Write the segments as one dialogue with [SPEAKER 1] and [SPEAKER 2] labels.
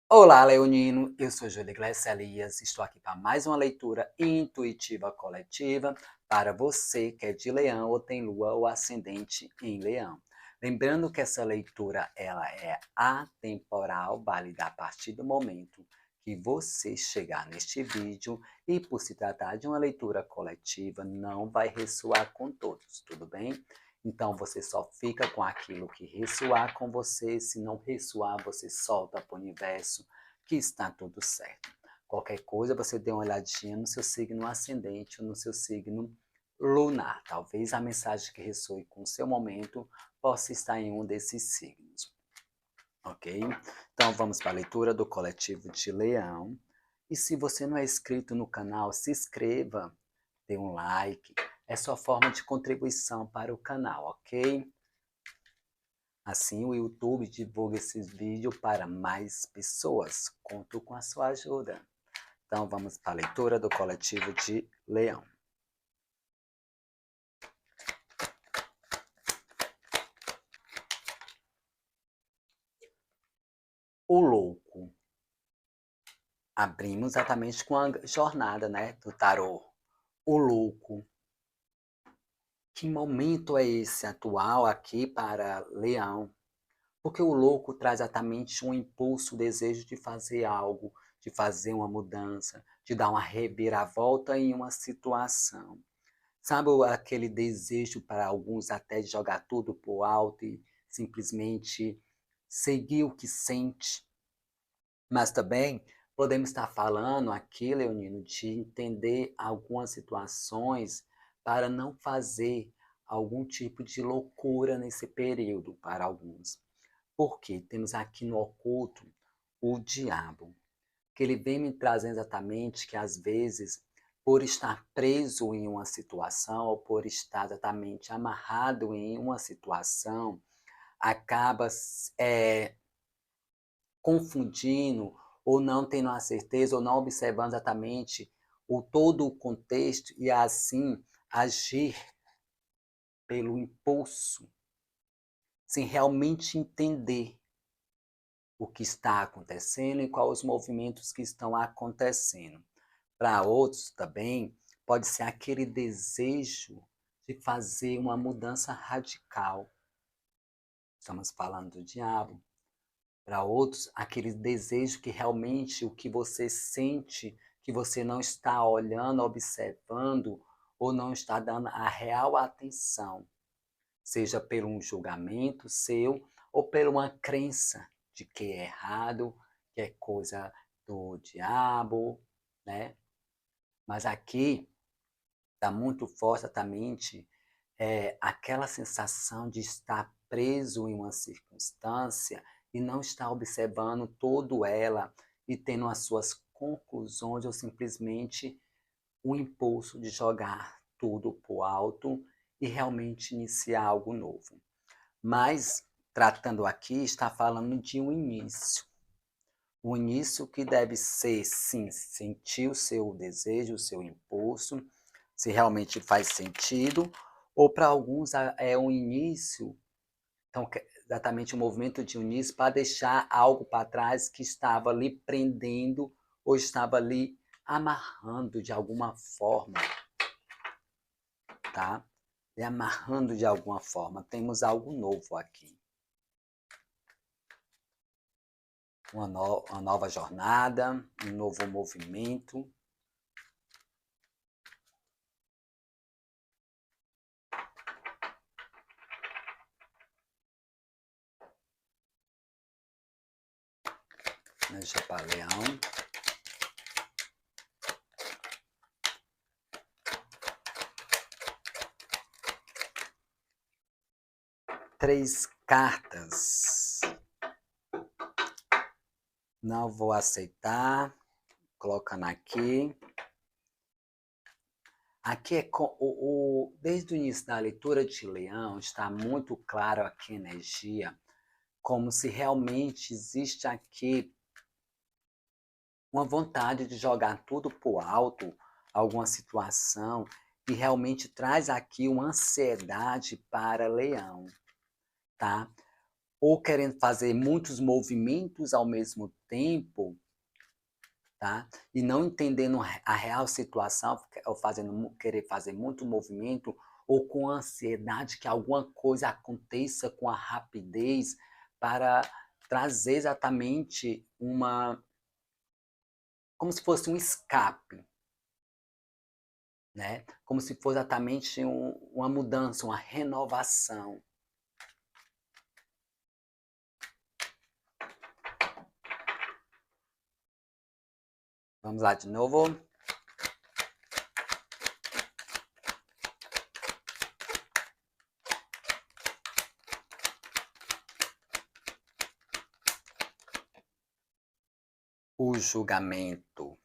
[SPEAKER 1] Olá, Leonino. Eu sou Júlia Gleice Elias. Estou aqui para mais uma leitura intuitiva coletiva para você que é de Leão ou tem Lua ou ascendente em Leão. Lembrando que essa leitura ela é atemporal, válida a partir do momento que você chegar neste vídeo e por se tratar de uma leitura coletiva, não vai ressoar com todos, tudo bem? Então você só fica com aquilo que ressoar com você, se não ressoar, você solta para o universo, que está tudo certo. Qualquer coisa, você dê uma olhadinha no seu signo ascendente ou no seu signo lunar. Talvez a mensagem que ressoe com o seu momento possa estar em um desses signos. Ok? Então vamos para a leitura do coletivo de Leão. E se você não é inscrito no canal, se inscreva, dê um like. É sua forma de contribuição para o canal, ok? Assim o YouTube divulga esses vídeos para mais pessoas. Conto com a sua ajuda. Então vamos para a leitura do coletivo de Leão. O louco. Abrimos exatamente com a jornada, né, do tarô. O louco. Que momento é esse atual aqui para Leão? Porque o louco traz exatamente um impulso, o desejo de fazer algo, de fazer uma mudança, de dar uma reviravolta em uma situação. Sabe aquele desejo para alguns até de jogar tudo pro alto e simplesmente seguir o que sente? Mas também podemos estar falando aqui, Leonino, de entender algumas situações para não fazer algum tipo de loucura nesse período para alguns. Porque temos aqui no oculto o diabo, que ele vem me trazendo exatamente que às vezes, por estar preso em uma situação ou por estar exatamente amarrado em uma situação, acaba confundindo ou não tendo a certeza ou não observando exatamente todo o contexto e assim agir pelo impulso, sem realmente entender o que está acontecendo e quais os movimentos que estão acontecendo. Para outros também, pode ser aquele desejo de fazer uma mudança radical. Estamos falando do diabo. Para outros, aquele desejo que realmente o que você sente, que você não está olhando, observando, ou não está dando a real atenção, seja por um julgamento seu ou por uma crença de que é errado, que é coisa do diabo, né? Mas aqui está muito forte exatamente aquela sensação de estar preso em uma circunstância e não estar observando todo ela e tendo as suas conclusões ou simplesmente o impulso de jogar tudo para o alto e realmente iniciar algo novo. Mas, tratando aqui, está falando de um início. Um início que deve ser, sim, sentir o seu desejo, o seu impulso, se realmente faz sentido, ou para alguns é um início, então, exatamente um movimento de início para deixar algo para trás que estava lhe prendendo ou estava lhe amarrando de alguma forma, tá? Lhe amarrando de alguma forma. Temos algo novo aqui. Uma nova jornada, um novo movimento. Deixa para Leão. Três cartas. Não vou aceitar. Colocando aqui. Aqui é desde o início da leitura de Leão, está muito claro aqui a energia, como se realmente existe aqui uma vontade de jogar tudo para o alto, alguma situação, e realmente traz aqui uma ansiedade para Leão, tá? ou querendo fazer muitos movimentos ao mesmo tempo, tá? E não entendendo a real situação, ou querer fazer muito movimento, ou com ansiedade que alguma coisa aconteça com a rapidez para trazer exatamente como se fosse um escape, né? Como se fosse exatamente uma mudança, uma renovação. Vamos lá de novo. O julgamento.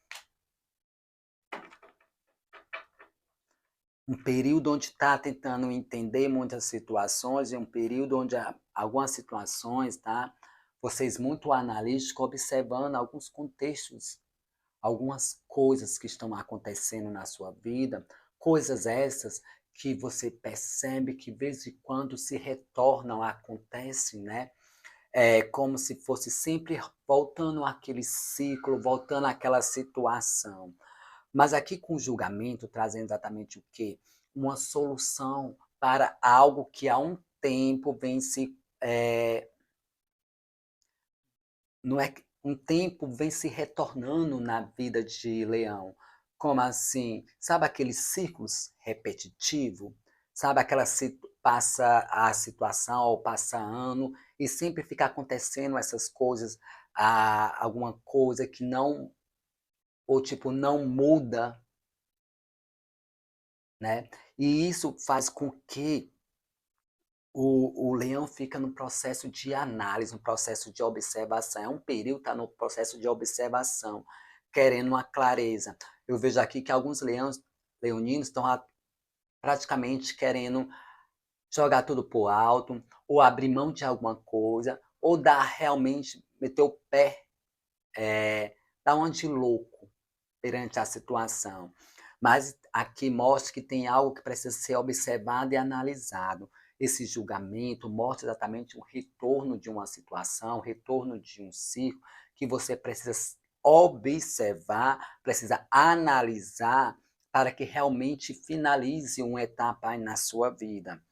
[SPEAKER 1] Um período onde está tentando entender muitas situações e um período onde algumas situações, tá? Vocês muito analíticos, observando alguns contextos, algumas coisas que estão acontecendo na sua vida, coisas essas que você percebe que de vez em quando se retornam, acontecem, né? É como se fosse sempre voltando àquele ciclo, voltando àquela situação. Mas aqui com o julgamento, trazendo exatamente o quê? Uma solução para algo que há um tempo vem se. Não é que um tempo vem se retornando na vida de Leão. Como assim? Sabe aqueles ciclos repetitivos? Sabe aquela passa a situação ou passa ano e sempre fica acontecendo essas coisas, alguma coisa que não, ou tipo, não muda, né? E isso faz com que o leão fica no processo de análise, no processo de observação. É um período que está no processo de observação, querendo uma clareza. Eu vejo aqui que alguns leoninos estão praticamente querendo jogar tudo por alto, ou abrir mão de alguma coisa, ou dar realmente, meter o pé, dar uma de louco perante a situação. Mas aqui mostra que tem algo que precisa ser observado e analisado. Esse julgamento mostra exatamente o retorno de uma situação, o retorno de um ciclo, que você precisa observar, precisa analisar para que realmente finalize uma etapa aí na sua vida.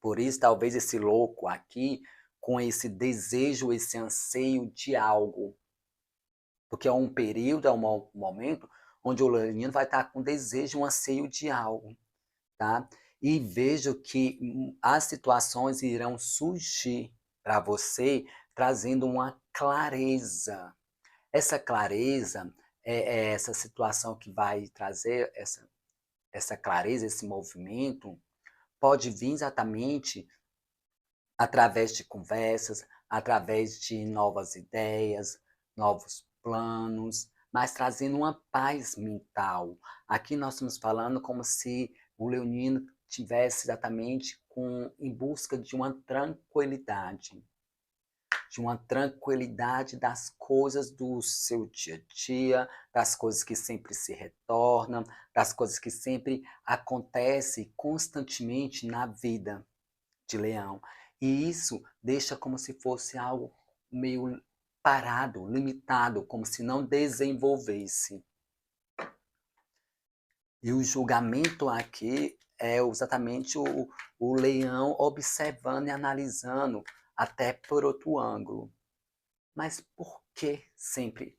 [SPEAKER 1] Por isso, talvez esse louco aqui, com esse desejo, esse anseio de algo, porque é um período, é um momento onde o leonino vai estar com desejo, um anseio de algo, tá? E vejo que as situações irão surgir para você, trazendo uma clareza. Essa clareza é essa situação que vai trazer essa clareza, esse movimento, pode vir exatamente através de conversas, através de novas ideias, novos planos, mas trazendo uma paz mental. Aqui nós estamos falando como se o leonino tivesse exatamente em busca de uma tranquilidade das coisas do seu dia a dia, das coisas que sempre se retornam, das coisas que sempre acontecem constantemente na vida de leão. E isso deixa como se fosse algo meio parado, limitado, como se não desenvolvesse. E o julgamento aqui é exatamente o leão observando e analisando até por outro ângulo. Mas por que sempre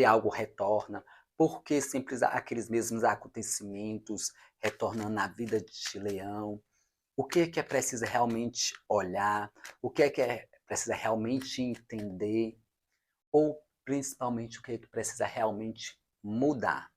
[SPEAKER 1] algo retorna? Por que sempre aqueles mesmos acontecimentos retornando na vida de leão? O que é preciso realmente olhar, o que é precisa realmente entender, ou principalmente o que é que precisa realmente mudar.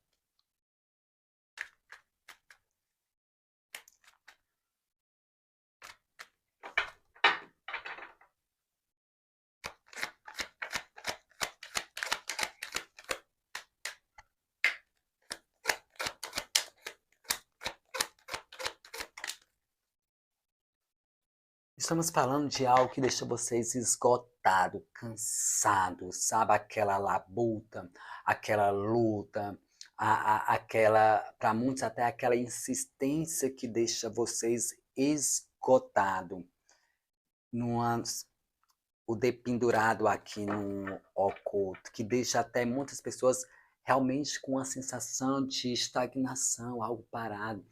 [SPEAKER 1] Estamos falando de algo que deixa vocês esgotados, cansados, sabe? Aquela labuta, aquela luta, aquela, para muitos até aquela insistência que deixa vocês esgotados. o dependurado aqui no oculto, que deixa até muitas pessoas realmente com a sensação de estagnação, algo parado,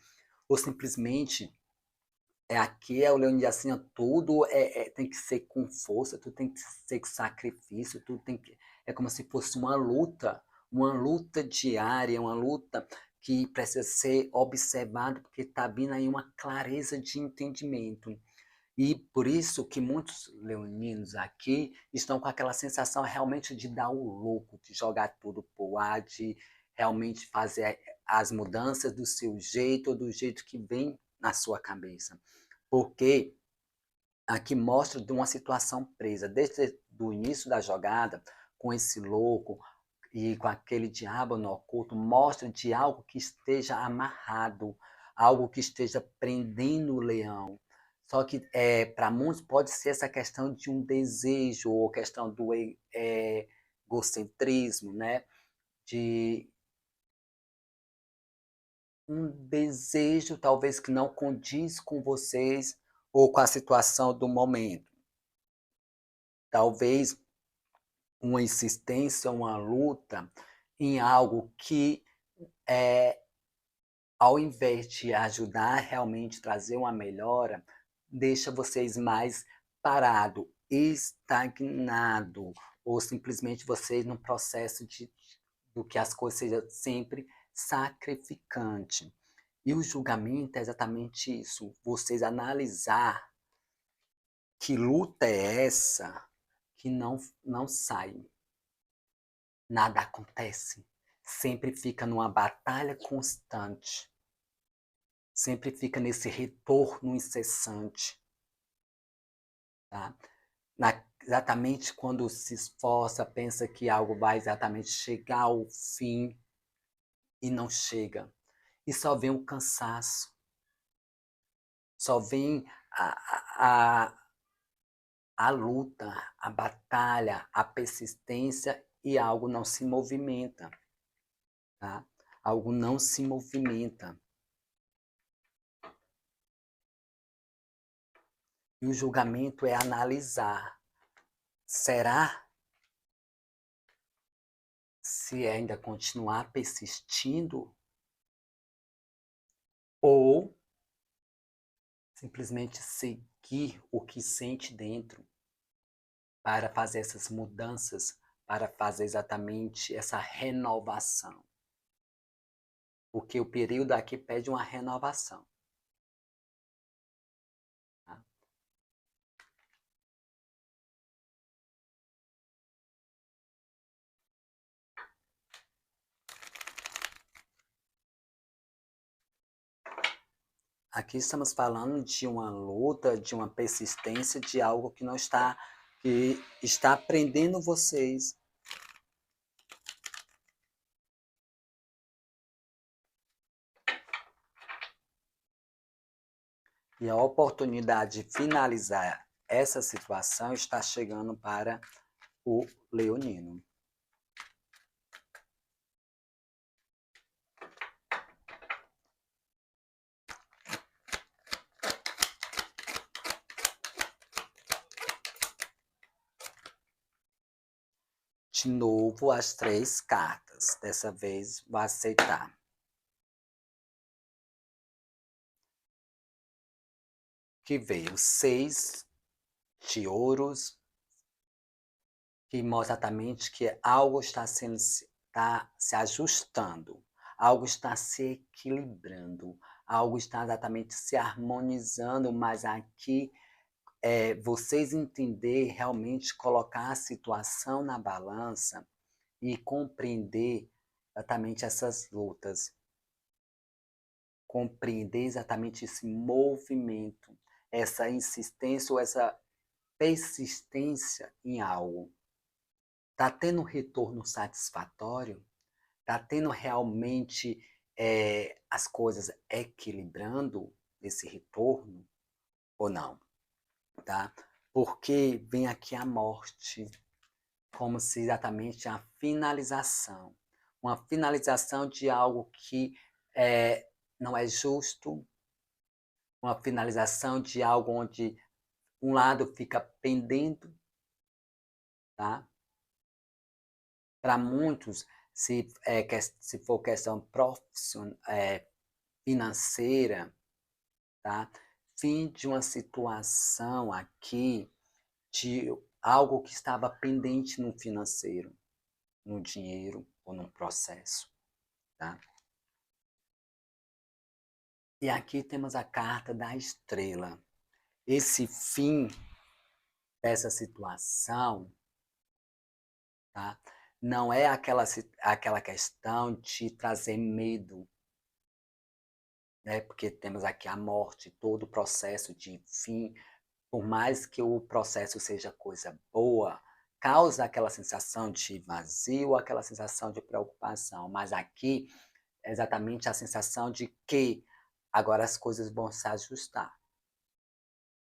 [SPEAKER 1] ou simplesmente aqui é o leão de assim, tudo tem que ser com força, tudo tem que ser com sacrifício, tudo tem que é como se fosse uma luta diária, uma luta que precisa ser observada, porque está vindo aí uma clareza de entendimento. E por isso que muitos leoninos aqui estão com aquela sensação realmente de dar o louco, de jogar tudo pro ar, de realmente fazer as mudanças do seu jeito ou do jeito que vem na sua cabeça. Porque aqui mostra de uma situação presa, desde o início da jogada, com esse louco e com aquele diabo no oculto, mostra de algo que esteja amarrado, algo que esteja prendendo o leão. Só que para muitos pode ser essa questão de um desejo, ou questão do egocentrismo, né? De um desejo talvez que não condiz com vocês ou com a situação do momento. Talvez uma insistência, uma luta em algo que, ao invés de ajudar realmente trazer uma melhora, deixa vocês mais parado, estagnado, ou simplesmente vocês num processo do que as coisas sejam sempre sacrificante. E o julgamento é exatamente isso, vocês analisar que luta é essa que não sai. Nada acontece. Sempre fica numa batalha constante. Sempre fica nesse retorno incessante. Tá? Exatamente quando se esforça, pensa que algo vai exatamente chegar ao fim e não chega. E só vem o cansaço. Só vem a luta, a batalha, a persistência e algo não se movimenta. Tá? Algo não se movimenta. E o julgamento é analisar. Será se ainda continuar persistindo? Ou simplesmente seguir o que sente dentro para fazer essas mudanças, para fazer exatamente essa renovação? Porque o período aqui pede uma renovação. Tá? Aqui estamos falando de uma luta, de uma persistência, de algo que não está, que está prendendo vocês. E a oportunidade de finalizar essa situação está chegando para o leonino. De novo, as 3 cartas. Dessa vez, vou aceitar. Que veio 6 de ouros, que mostra exatamente que algo está se ajustando, algo está se equilibrando, algo está exatamente se harmonizando, mas aqui vocês entender, realmente colocar a situação na balança e compreender exatamente essas lutas, compreender exatamente esse movimento, essa insistência ou essa persistência em algo. Está tendo um retorno satisfatório? Está tendo realmente as coisas equilibrando esse retorno ou não? Tá? Porque vem aqui a morte, como se exatamente a finalização. Uma finalização de algo que não é justo, uma finalização de algo onde um lado fica pendendo, tá? Para muitos, se for questão financeira, tá? Fim de uma situação aqui de algo que estava pendente no financeiro, no dinheiro ou no processo, tá? E aqui temos a carta da estrela. Esse fim dessa situação, tá? Não é aquela questão de trazer medo, né? Porque temos aqui a morte, todo o processo de fim, por mais que o processo seja coisa boa, causa aquela sensação de vazio, aquela sensação de preocupação. Mas aqui é exatamente a sensação de que agora as coisas vão se ajustar.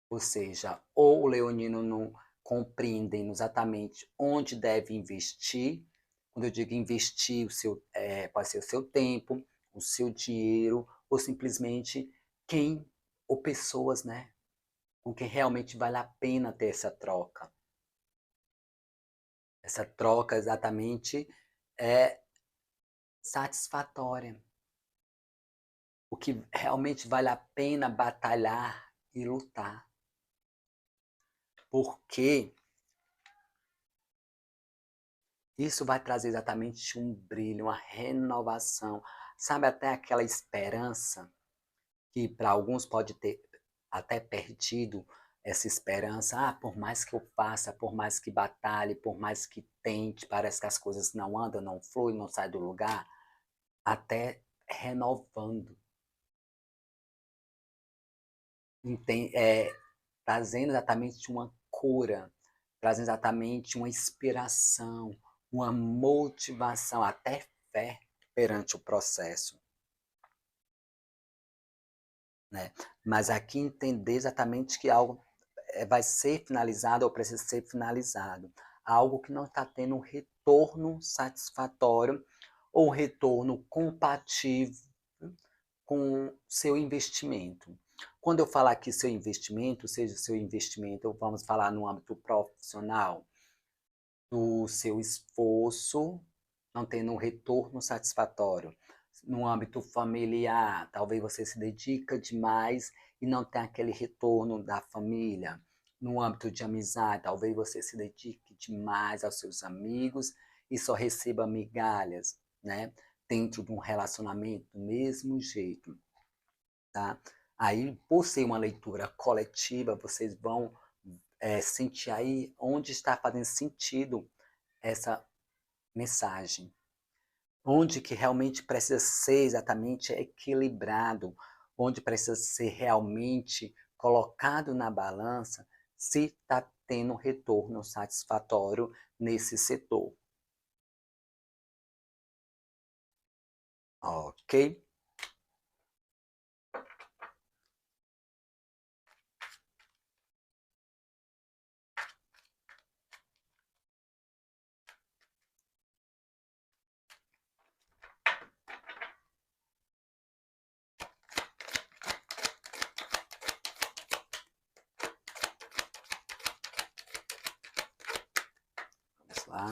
[SPEAKER 1] Ou seja, ou o leonino não compreende exatamente onde deve investir. Quando eu digo investir, pode ser o seu tempo, o seu dinheiro, ou simplesmente quem ou pessoas, né, com quem realmente vale a pena ter essa troca. Essa troca exatamente é satisfatória. O que realmente vale a pena batalhar e lutar. Porque isso vai trazer exatamente um brilho, uma renovação. Sabe, até aquela esperança que para alguns pode ter até perdido essa esperança. Ah, por mais que eu faça, por mais que batalhe, por mais que tente, parece que as coisas não andam, não fluem, não saem do lugar. Até renovando. Trazendo exatamente uma cura, trazendo exatamente uma inspiração, uma motivação, até fé perante o processo. Né? Mas aqui entender exatamente que algo vai ser finalizado ou precisa ser finalizado. Algo que não está tendo um retorno satisfatório ou retorno compatível com seu investimento. Quando eu falar aqui seu investimento, seja seu investimento, vamos falar no âmbito profissional, do seu esforço não tendo um retorno satisfatório. No âmbito familiar, talvez você se dedica demais e não tem aquele retorno da família. No âmbito de amizade, talvez você se dedique demais aos seus amigos e só receba migalhas, né? Dentro de um relacionamento do mesmo jeito, tá? Aí, por ser uma leitura coletiva, vocês vão sentir aí onde está fazendo sentido essa mensagem. Onde que realmente precisa ser exatamente equilibrado, onde precisa ser realmente colocado na balança se está tendo retorno satisfatório nesse setor. Ok? Vamos lá.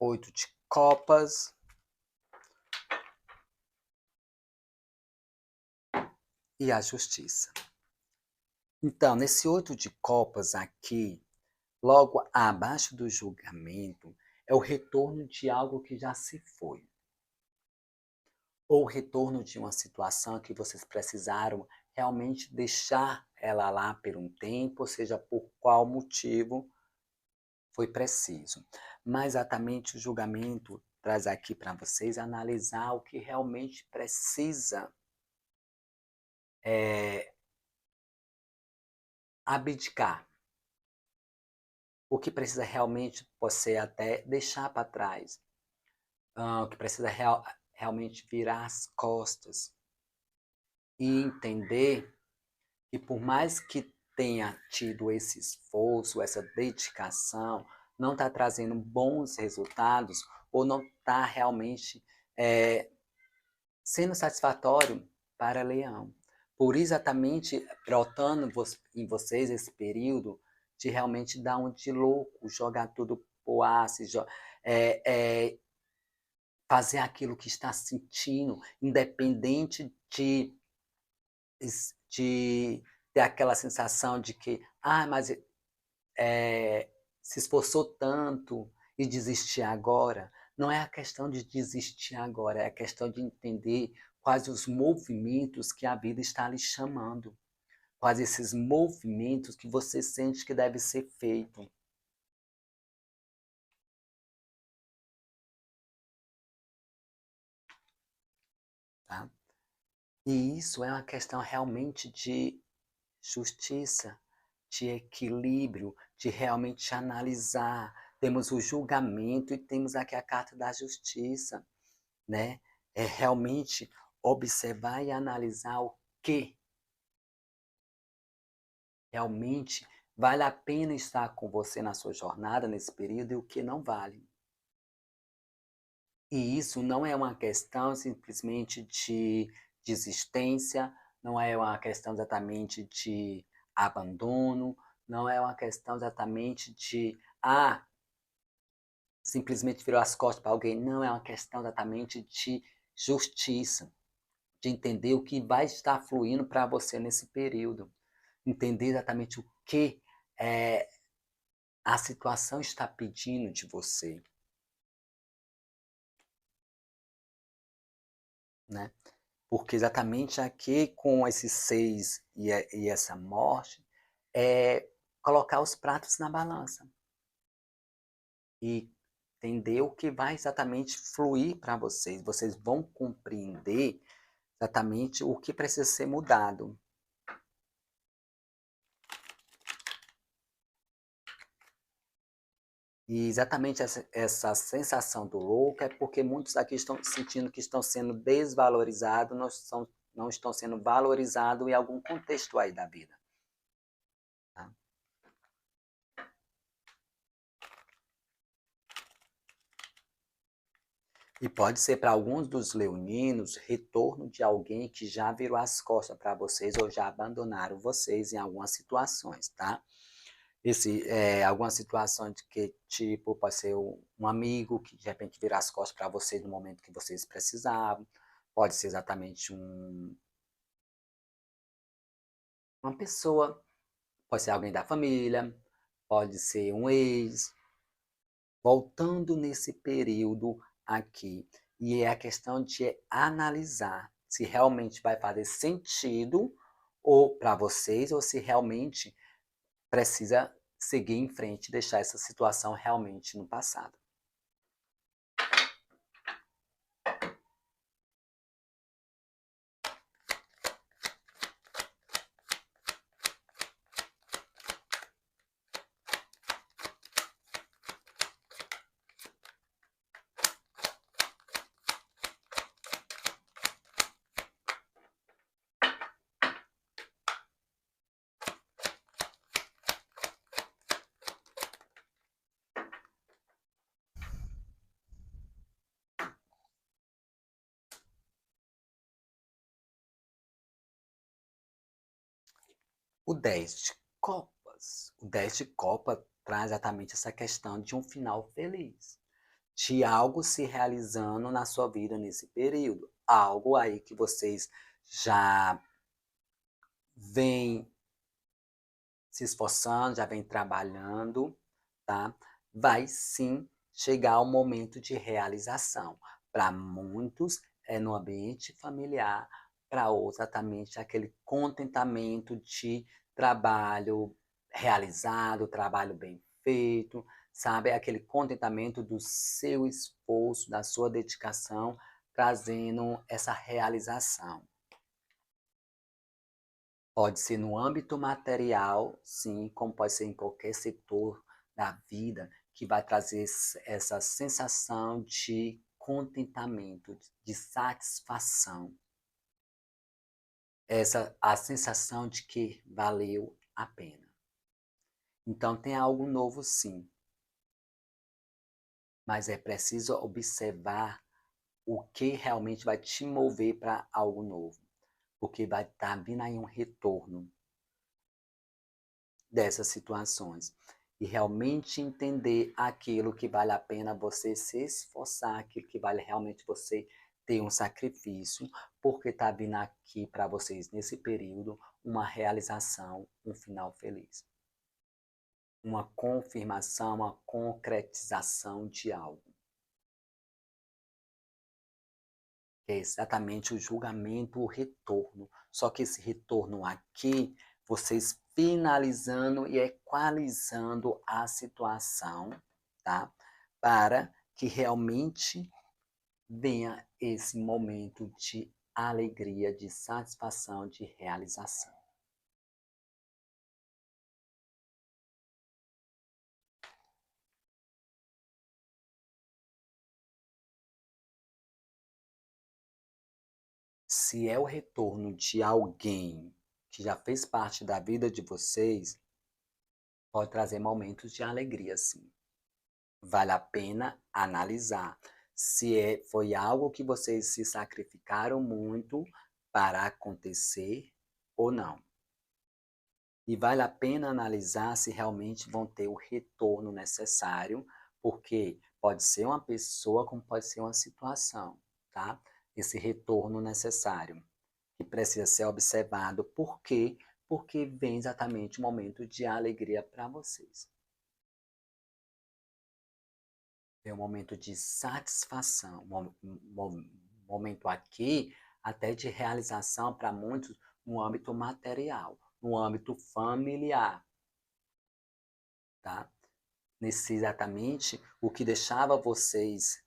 [SPEAKER 1] Oito de copas. E a justiça. Então, nesse oito de copas aqui, logo abaixo do julgamento, é o retorno de algo que já se foi. Ou o retorno de uma situação que vocês precisaram realmente deixar ela lá por um tempo, ou seja, por qual motivo foi preciso. Mas exatamente o julgamento traz aqui para vocês analisar o que realmente precisa abdicar. O que precisa realmente você até deixar para trás. O que precisa realmente virar as costas. E entender que por mais que tenha tido esse esforço, essa dedicação, não está trazendo bons resultados ou não está realmente sendo satisfatório para Leão. Por exatamente brotando em vocês esse período de realmente dar um de louco, jogar tudo pro ar, é, é, fazer aquilo que está sentindo, independente de ter aquela sensação de que, mas se esforçou tanto e desistir agora. Não é a questão de desistir agora, é a questão de entender quais os movimentos que a vida está lhe chamando, quais esses movimentos que você sente que deve ser feito. Tá? E isso é uma questão realmente de justiça, de equilíbrio, de realmente analisar. Temos o julgamento e temos aqui a carta da justiça, né? É realmente observar e analisar o que realmente vale a pena estar com você na sua jornada nesse período e o que não vale. E isso não é uma questão simplesmente de desistência, não é uma questão exatamente de abandono, não é uma questão exatamente de, simplesmente virou as costas para alguém. Não é uma questão exatamente de justiça, de entender o que vai estar fluindo para você nesse período. Entender exatamente o que a situação está pedindo de você, né? Porque exatamente aqui com esses 6 e essa morte, é colocar os pratos na balança e entender o que vai exatamente fluir para vocês. Vocês vão compreender exatamente o que precisa ser mudado. E exatamente essa sensação do louco é porque muitos aqui estão sentindo que estão sendo desvalorizados, não estão sendo valorizados em algum contexto aí da vida. Tá? E pode ser para alguns dos leoninos retorno de alguém que já virou as costas para vocês ou já abandonaram vocês em algumas situações, tá? Algumas situações de que, tipo, pode ser um amigo que de repente vira as costas para vocês no momento que vocês precisavam, pode ser exatamente uma pessoa, pode ser alguém da família, pode ser um ex, voltando nesse período aqui. E é a questão de analisar se realmente vai fazer sentido ou para vocês ou se realmente precisa seguir em frente e deixar essa situação realmente no passado. O 10 de copas. O 10 de copa traz exatamente essa questão de um final feliz, de algo se realizando na sua vida nesse período. Algo aí que vocês já vêm se esforçando, já vem trabalhando, tá? Vai sim chegar o momento de realização. Para muitos é no ambiente familiar, para outros exatamente aquele contentamento de trabalho realizado, trabalho bem feito, sabe? Aquele contentamento do seu esforço, da sua dedicação, trazendo essa realização. Pode ser no âmbito material, sim, como pode ser em qualquer setor da vida, que vai trazer essa sensação de contentamento, de satisfação. A sensação de que valeu a pena. Então tem algo novo, sim. Mas é preciso observar o que realmente vai te mover para algo novo. Porque vai estar vindo aí um retorno dessas situações. E realmente entender aquilo que vale a pena você se esforçar, aquilo que vale realmente você ter um sacrifício, porque está vindo aqui para vocês nesse período uma realização, um final feliz. Uma confirmação, uma concretização de algo. É exatamente o julgamento, o retorno. Só que esse retorno aqui, vocês finalizando e equalizando a situação, tá? Para que realmente venha esse momento de alegria, de satisfação, de realização. Se é o retorno de alguém que já fez parte da vida de vocês, pode trazer momentos de alegria, sim. Vale a pena analisar se foi algo que vocês se sacrificaram muito para acontecer ou não. E vale a pena analisar se realmente vão ter o retorno necessário, porque pode ser uma pessoa como pode ser uma situação, tá? Esse retorno necessário, que precisa ser observado. Por quê? Porque vem exatamente o momento de alegria para vocês. É um momento de satisfação, momento aqui até de realização para muitos no âmbito material, no âmbito familiar, tá? Nesse exatamente o que deixava vocês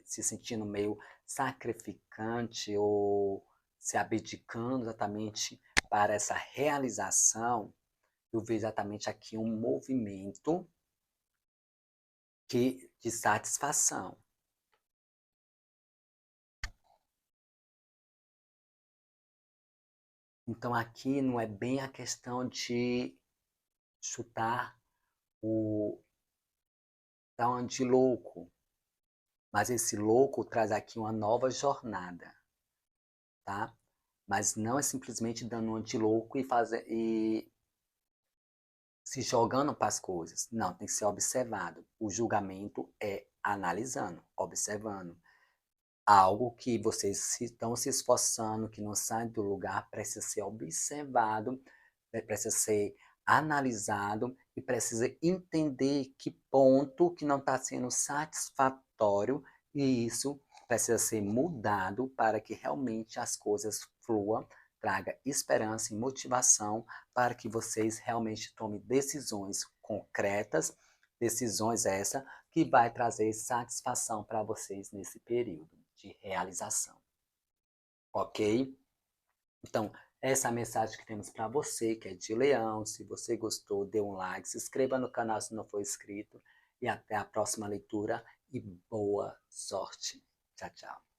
[SPEAKER 1] se sentindo meio sacrificante ou se abdicando exatamente para essa realização, eu vejo exatamente aqui um movimento de satisfação. Então aqui não é bem a questão de chutar o tal de louco, mas esse louco traz aqui uma nova jornada, tá? Mas não é simplesmente dando um de louco e se jogando para as coisas. Não, tem que ser observado. O julgamento é analisando, observando. Algo que vocês estão se esforçando, que não sai do lugar, precisa ser observado, precisa ser analisado e precisa entender que ponto que não está sendo satisfatório e isso precisa ser mudado para que realmente as coisas fluam, traga esperança e motivação para que vocês realmente tomem decisões concretas, decisões essa que vai trazer satisfação para vocês nesse período de realização. Ok? Então, essa é a mensagem que temos para você, que é de Leão. Se você gostou, dê um like, se inscreva no canal se não for inscrito. E até a próxima leitura e boa sorte. Tchau, tchau.